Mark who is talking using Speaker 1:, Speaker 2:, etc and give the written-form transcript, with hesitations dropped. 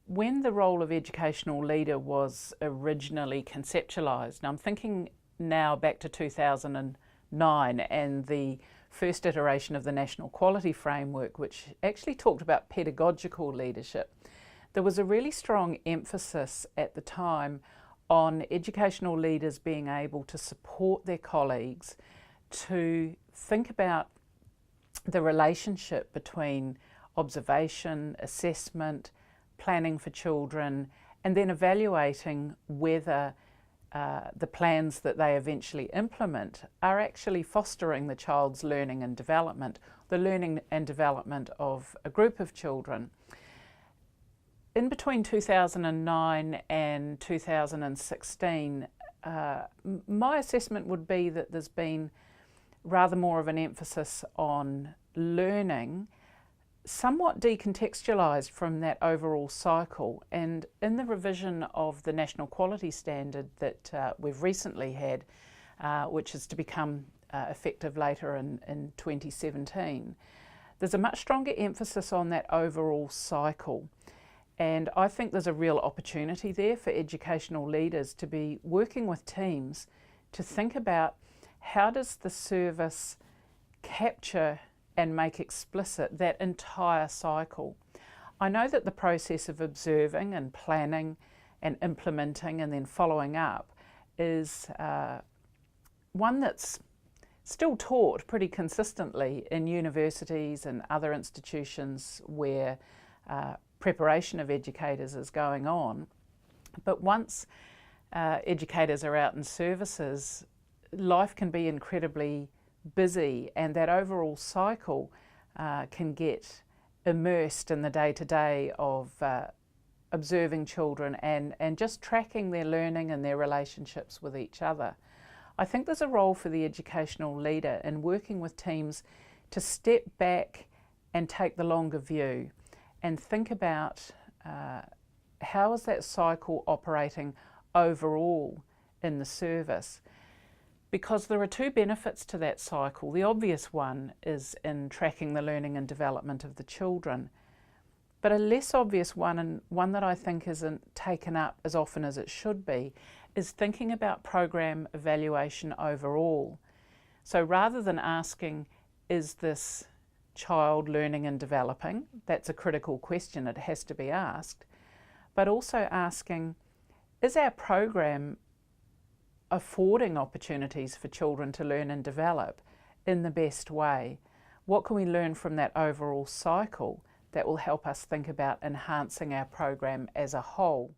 Speaker 1: when the role of educational leader was originally conceptualised, and I'm thinking now back to 2009 and the first iteration of the National Quality Framework, which actually talked about pedagogical leadership, there was a really strong emphasis at the time on educational leaders being able to support their colleagues to think about the relationship between observation, assessment, planning for children, and then evaluating whether the plans that they eventually implement are actually fostering the child's learning and development, the learning and development of a group of children. In between 2009 and 2016, my assessment would be that there's been rather more of an emphasis on learning, somewhat decontextualised from that overall cycle. And in the revision of the National Quality Standard that we've recently had, which is to become effective later in 2017, there's a much stronger emphasis on that overall cycle. And I think there's a real opportunity there for educational leaders to be working with teams to think about how does the service capture and make explicit that entire cycle. I know that the process of observing and planning and implementing and then following up is one that's still taught pretty consistently in universities and other institutions where preparation of educators is going on. But once educators are out in services, life can be incredibly busy, and that overall cycle can get immersed in the day-to-day of observing children and just tracking their learning and their relationships with each other. I think there's a role for the educational leader in working with teams to step back and take the longer view and think about how is that cycle operating overall in the service. Because there are two benefits to that cycle. The obvious one is in tracking the learning and development of the children. But a less obvious one, and one that I think isn't taken up as often as it should be, is thinking about program evaluation overall. So rather than asking, is this child learning and developing? That's a critical question, it has to be asked. But also asking, is our program affording opportunities for children to learn and develop in the best way? What can we learn from that overall cycle that will help us think about enhancing our program as a whole?